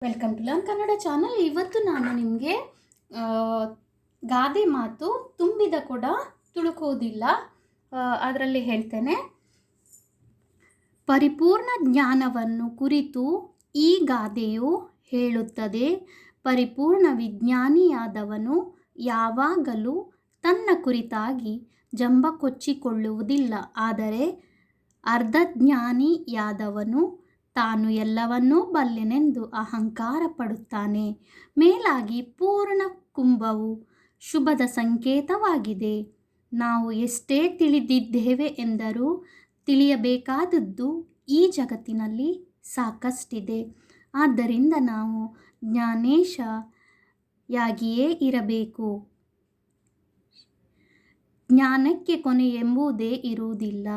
Welcome to learn Kannada channel. ಇವತ್ತು ನಾನು ನಿಮಗೆ ಗಾದೆ ಮಾತು ತುಂಬಿದ ಕೊಡ ತುಳುಕೋದಿಲ್ಲ ಅದರಲ್ಲಿ ಹೇಳ್ತೇನೆ. ಪರಿಪೂರ್ಣ ಜ್ಞಾನವನ್ನು ಕುರಿತು ಈ ಗಾದೆಯು ಹೇಳುತ್ತದೆ. ಪರಿಪೂರ್ಣ ವಿಜ್ಞಾನಿಯಾದವನು ಯಾವಾಗಲೂ ತನ್ನ ಕುರಿತಾಗಿ ಜಂಬ ಕೊಚ್ಚಿಕೊಳ್ಳುವುದಿಲ್ಲ, ಆದರೆ ಅರ್ಧಜ್ಞಾನಿಯಾದವನು ತಾನು ಎಲ್ಲವನ್ನೂ ಬಲ್ಲೆನೆಂದು ಅಹಂಕಾರ ಪಡುತ್ತಾನೆ. ಮೇಲಾಗಿ ಪೂರ್ಣ ಕುಂಭವು ಶುಭದ ಸಂಕೇತವಾಗಿದೆ. ನಾವು ಎಷ್ಟೇ ತಿಳಿದಿದ್ದೇವೆ ಎಂದರೂ ತಿಳಿಯಬೇಕಾದದ್ದು ಈ ಜಗತ್ತಿನಲ್ಲಿ ಸಾಕಷ್ಟಿದೆ. ಆದ್ದರಿಂದ ನಾವು ಜ್ಞಾನೇಶಯಾಗಿಯೇ ಇರಬೇಕು. ಜ್ಞಾನಕ್ಕೆ ಕೊನೆ ಎಂಬುದೇ ಇರುವುದಿಲ್ಲ.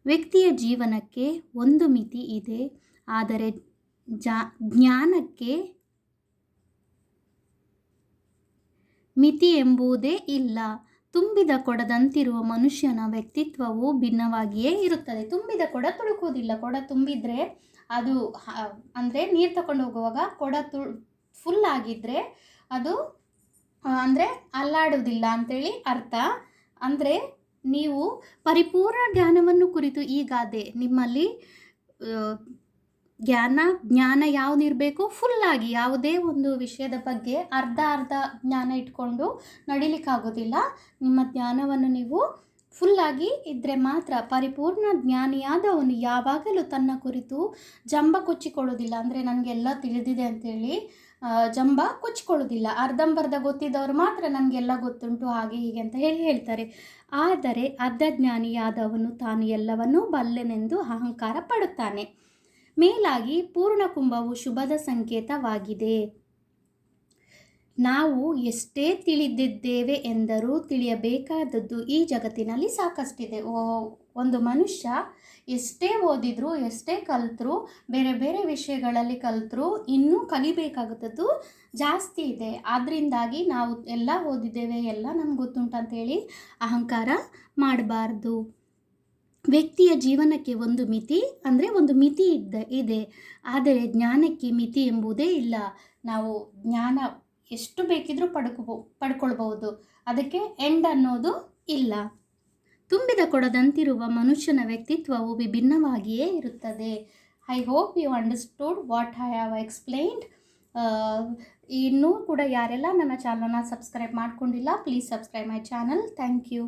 ವ್ಯಕ್ತಿಯ ಜೀವನಕ್ಕೆ ಒಂದು ಮಿತಿ ಇದೆ, ಆದರೆ ಜ್ಞಾನಕ್ಕೆ ಮಿತಿ ಎಂಬುದೇ ಇಲ್ಲ. ತುಂಬಿದ ಕೊಡದಂತಿರುವ ಮನುಷ್ಯನ ವ್ಯಕ್ತಿತ್ವವು ಭಿನ್ನವಾಗಿಯೇ ಇರುತ್ತದೆ. ತುಂಬಿದ ಕೊಡ ತುಳುಕೋದಿಲ್ಲ. ಕೊಡ ತುಂಬಿದರೆ ಅದು ಅಂದರೆ ನೀರು ತಗೊಂಡು ಹೋಗುವಾಗ ಕೊಡ ಫುಲ್ ಆಗಿದ್ದರೆ ಅದು ಅಂದರೆ ಅಲ್ಲಾಡುವುದಿಲ್ಲ ಅಂತೇಳಿ ಅರ್ಥ. ಅಂದರೆ ನೀವು ಪರಿಪೂರ್ಣ ಜ್ಞಾನವನ್ನು ಕುರಿತು ಈ ಗಾದೆ ನಿಮ್ಮಲ್ಲಿ ಜ್ಞಾನ ಯಾವುದಿರಬೇಕು, ಫುಲ್ಲಾಗಿ ಯಾವುದೇ ಒಂದು ವಿಷಯದ ಬಗ್ಗೆ ಅರ್ಧ ಜ್ಞಾನ ಇಟ್ಕೊಂಡು ನಡಿಲಿಕ್ಕಾಗೋದಿಲ್ಲ. ನಿಮ್ಮ ಜ್ಞಾನವನ್ನು ನೀವು ಫುಲ್ಲಾಗಿ ಇದ್ದರೆ ಮಾತ್ರ. ಪರಿಪೂರ್ಣ ಜ್ಞಾನಿಯಾದವನು ಯಾವಾಗಲೂ ತನ್ನ ಕುರಿತು ಜಂಬ ಕೊಚ್ಚಿಕೊಳ್ಳೋದಿಲ್ಲ. ಅಂದರೆ ನನಗೆಲ್ಲ ತಿಳಿದಿದೆ ಅಂತೇಳಿ ಜಂಬ ಕೊಚ್ಚಿಕೊಳ್ಳೋದಿಲ್ಲ. ಅರ್ಧಂಬರ್ಧ ಗೊತ್ತಿದ್ದವರು ಮಾತ್ರ ನನಗೆಲ್ಲ ಗೊತ್ತುಂಟು ಹಾಗೆ ಹೀಗೆ ಅಂತ ಹೇಳ್ತಾರೆ. ಆದರೆ ಅರ್ಧಜ್ಞಾನಿಯಾದವನು ತಾನು ಎಲ್ಲವನ್ನೂ ಬಲ್ಲೆನೆಂದು ಅಹಂಕಾರ ಪಡುತ್ತಾನೆ. ಮೇಲಾಗಿ ಪೂರ್ಣ ಕುಂಭವು ಶುಭದ ಸಂಕೇತವಾಗಿದೆ. ನಾವು ಎಷ್ಟೇ ತಿಳಿದಿದ್ದೇವೆ ಎಂದರೂ ತಿಳಿಯಬೇಕಾದದ್ದು ಈ ಜಗತ್ತಿನಲ್ಲಿ ಸಾಕಷ್ಟಿದೆ. ಒಂದು ಮನುಷ್ಯ ಎಷ್ಟೇ ಓದಿದ್ರು, ಎಷ್ಟೇ ಕಲಿತರೂ, ಬೇರೆ ಬೇರೆ ವಿಷಯಗಳಲ್ಲಿ ಕಲಿತರೂ ಇನ್ನೂ ಕಲಿಬೇಕಾಗುತ್ತದ್ದು ಜಾಸ್ತಿ ಇದೆ. ಆದ್ದರಿಂದಾಗಿ ನಾವು ಎಲ್ಲ ಓದಿದ್ದೇವೆ, ಎಲ್ಲ ನಮ್ಗೆ ಗೊತ್ತುಂಟಂತೇಳಿ ಅಹಂಕಾರ ಮಾಡಬಾರ್ದು. ವ್ಯಕ್ತಿಯ ಜೀವನಕ್ಕೆ ಒಂದು ಮಿತಿ ಅಂದರೆ ಒಂದು ಮಿತಿ ಇದೆ, ಆದರೆ ಜ್ಞಾನಕ್ಕೆ ಮಿತಿ ಎಂಬುದೇ ಇಲ್ಲ. ನಾವು ಜ್ಞಾನ ಎಷ್ಟು ಬೇಕಿದ್ರೂ ಪಡ್ಕೊಳ್ಬಹುದು, ಅದಕ್ಕೆ ಎಂಡ್ ಅನ್ನೋದು ಇಲ್ಲ. ತುಂಬಿದ ಕೊಡದಂತಿರುವ ಮನುಷ್ಯನ ವ್ಯಕ್ತಿತ್ವವು ವಿಭಿನ್ನವಾಗಿಯೇ ಇರುತ್ತದೆ. I hope you understood what I have explained. ಇನ್ನೂ ಕೂಡ ಯಾರೆಲ್ಲ ನನ್ನ ಚಾನಲ್ನ ಸಬ್ಸ್ಕ್ರೈಬ್ ಮಾಡ್ಕೊಂಡಿಲ್ಲ, please subscribe my channel. Thank you.